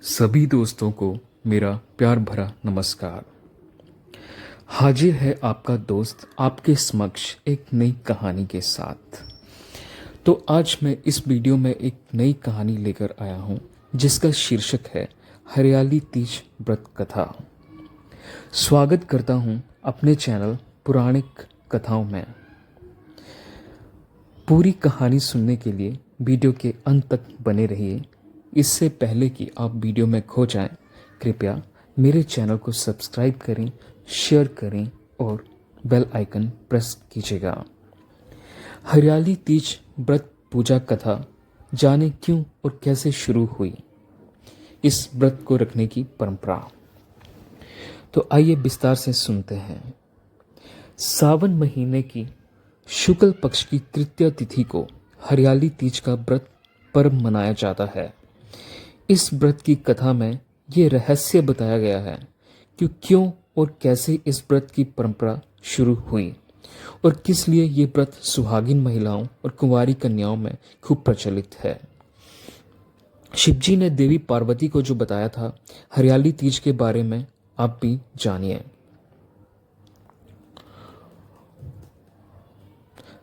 सभी दोस्तों को मेरा प्यार भरा नमस्कार। हाजिर है आपका दोस्त आपके समक्ष एक नई कहानी के साथ। तो आज मैं इस वीडियो में एक नई कहानी लेकर आया हूँ जिसका शीर्षक है हरियाली तीज व्रत कथा। स्वागत करता हूँ अपने चैनल पुराणिक कथाओं में। पूरी कहानी सुनने के लिए वीडियो के अंत तक बने रहिए। इससे पहले कि आप वीडियो में खो जाएं, कृपया मेरे चैनल को सब्सक्राइब करें, शेयर करें और बेल आइकन प्रेस कीजिएगा। हरियाली तीज व्रत पूजा कथा जाने क्यों और कैसे शुरू हुई, इस व्रत को रखने की परंपरा। तो आइए विस्तार से सुनते हैं। सावन महीने की शुक्ल पक्ष की तृतीय तिथि को हरियाली तीज का व्रत पर्व मनाया जाता है। इस व्रत की कथा में ये रहस्य बताया गया है कि क्यों और कैसे इस व्रत की परंपरा शुरू हुई और किस लिए ये व्रत सुहागिन महिलाओं और कुंवारी कन्याओं में खूब प्रचलित है। शिवजी ने देवी पार्वती को जो बताया था हरियाली तीज के बारे में आप भी जानिए।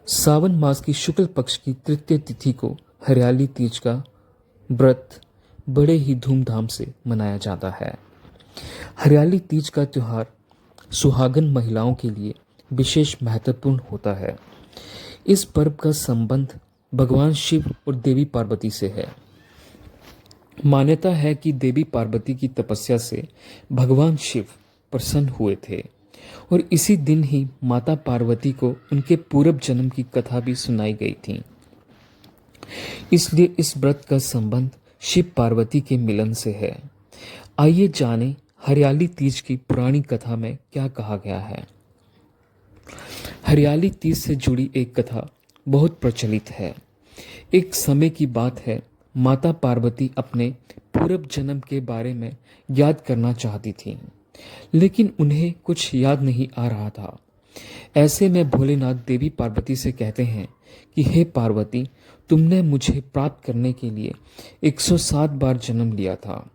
सावन मास की शुक्ल पक्ष की तृतीय तिथि को हरियाली तीज का व्रत बड़े ही धूमधाम से मनाया जाता है। हरियाली तीज का त्योहार सुहागन महिलाओं के लिए विशेष महत्वपूर्ण होता है। इस पर्व का संबंध भगवान शिव और देवी पार्वती से है। मान्यता है कि देवी पार्वती की तपस्या से भगवान शिव प्रसन्न हुए थे और इसी दिन ही माता पार्वती को उनके पूर्व जन्म की कथा भी सुनाई गई थी। इसलिए इस व्रत का संबंध शिव पार्वती के मिलन से है। आइए जानें हरियाली तीज की पुरानी कथा में क्या कहा गया है। हरियाली तीज से जुड़ी एक कथा बहुत प्रचलित है। एक समय की बात है, माता पार्वती अपने पूर्व जन्म के बारे में याद करना चाहती थी, लेकिन उन्हें कुछ याद नहीं आ रहा था। ऐसे में भोलेनाथ देवी पार्वती से कहते हैं कि हे पार्वती, तुमने मुझे प्राप्त करने के लिए 107 बार जन्म लिया था,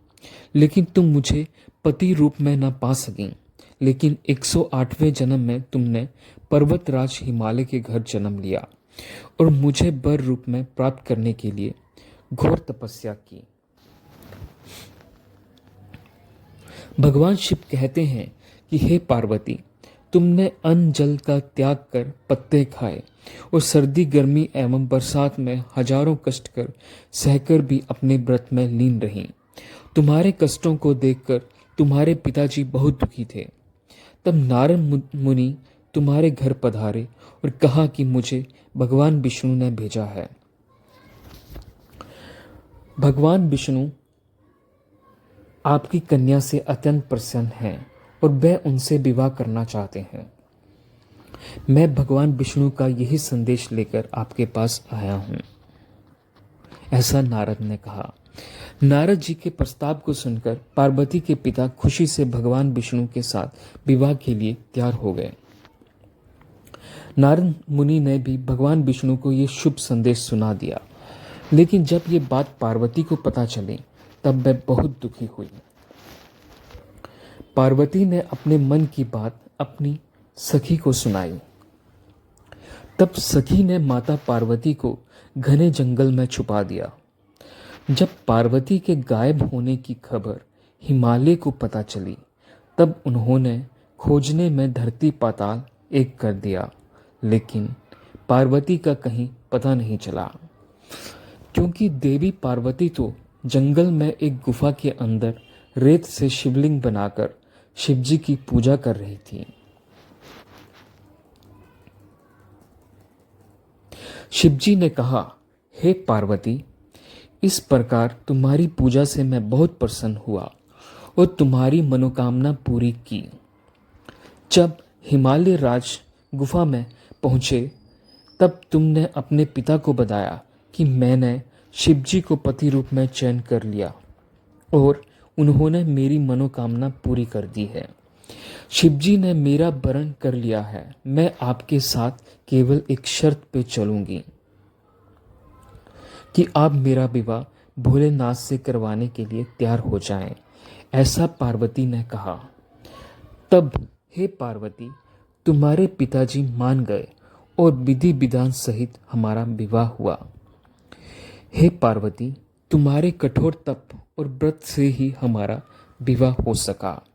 लेकिन तुम मुझे पति रूप में न पा सकी। लेकिन 108वें जन्म में तुमने पर्वतराज हिमालय के घर जन्म लिया और मुझे वर रूप में प्राप्त करने के लिए घोर तपस्या की। भगवान शिव कहते हैं कि हे पार्वती, तुमने अन्न जल का त्याग कर पत्ते खाए और सर्दी गर्मी एवं बरसात में हजारों कष्ट कर सहकर भी अपने व्रत में लीन रहीं। तुम्हारे कष्टों को देखकर तुम्हारे पिताजी बहुत दुखी थे। तब नारद मुनि तुम्हारे घर पधारे और कहा कि मुझे भगवान विष्णु ने भेजा है। भगवान विष्णु आपकी कन्या से अत्यंत प्रसन्न हैं और वह उनसे विवाह करना चाहते हैं। मैं भगवान विष्णु का यही संदेश लेकर आपके पास आया हूँ, ऐसा नारद ने कहा। नारद जी के प्रस्ताव को सुनकर पार्वती के पिता खुशी से भगवान विष्णु के साथ विवाह के लिए तैयार हो गए। नारद मुनि ने भी भगवान विष्णु को यह शुभ संदेश सुना दिया, लेकिन जब ये बात पार्वती को पता चली तब वह बहुत दुखी हुई। पार्वती ने अपने मन की बात अपनी सखी को सुनाई। तब सखी ने माता पार्वती को घने जंगल में छुपा दिया। जब पार्वती के गायब होने की खबर हिमालय को पता चली तब उन्होंने खोजने में धरती पाताल एक कर दिया, लेकिन पार्वती का कहीं पता नहीं चला, क्योंकि देवी पार्वती तो जंगल में एक गुफा के अंदर रेत से शिवलिंग बनाकर शिवजी की पूजा कर रही थी। शिवजी ने कहा, हे पार्वती, इस प्रकार तुम्हारी पूजा से मैं बहुत प्रसन्न हुआ और तुम्हारी मनोकामना पूरी की। जब हिमालय राज गुफा में पहुंचे तब तुमने अपने पिता को बताया कि मैंने शिवजी को पति रूप में चयन कर लिया और उन्होंने मेरी मनोकामना पूरी कर दी है। शिवजी ने मेरा वरण कर लिया है। मैं आपके साथ केवल एक शर्त पे चलूंगी कि आप मेरा विवाह भोलेनाथ से करवाने के लिए तैयार हो जाएं। ऐसा पार्वती ने कहा। तब हे पार्वती, तुम्हारे पिताजी मान गए और विधि विधान सहित हमारा विवाह हुआ। हे पार्वती, तुम्हारे कठोर तप और व्रत से ही हमारा विवाह हो सका।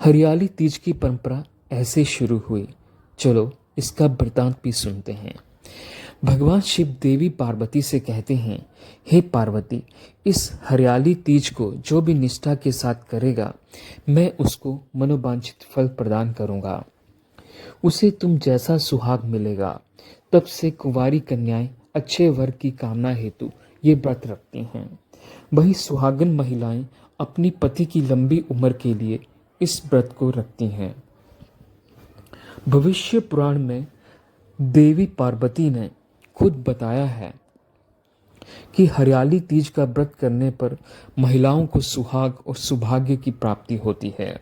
हरियाली तीज की परंपरा ऐसे शुरू हुई। चलो इसका वृतांत भी सुनते हैं। भगवान शिव देवी पार्वती से कहते हैं, हे पार्वती, इस हरियाली तीज को जो भी निष्ठा के साथ करेगा, मैं उसको मनोवांछित फल प्रदान करूंगा। उसे तुम जैसा सुहाग मिलेगा। तब से कुंवारी कन्याएं अच्छे वर की कामना हेतु ये व्रत रखती हैं। वही सुहागन महिलाएं अपनी पति की लंबी उम्र के लिए इस व्रत को रखती हैं। भविष्य पुराण में देवी पार्वती ने खुद बताया है कि हरियाली तीज का व्रत करने पर महिलाओं को सुहाग और सौभाग्य की प्राप्ति होती है।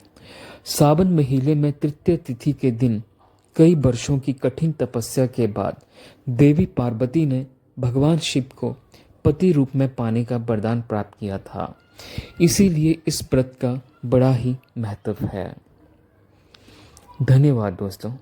सावन महीने में तृतीय तिथि के दिन कई वर्षों की कठिन तपस्या के बाद देवी पार्वती ने भगवान शिव को पति रूप में पाने का वरदान प्राप्त किया था। इसीलिए इस व्रत का बड़ा ही महत्व है। धन्यवाद दोस्तों।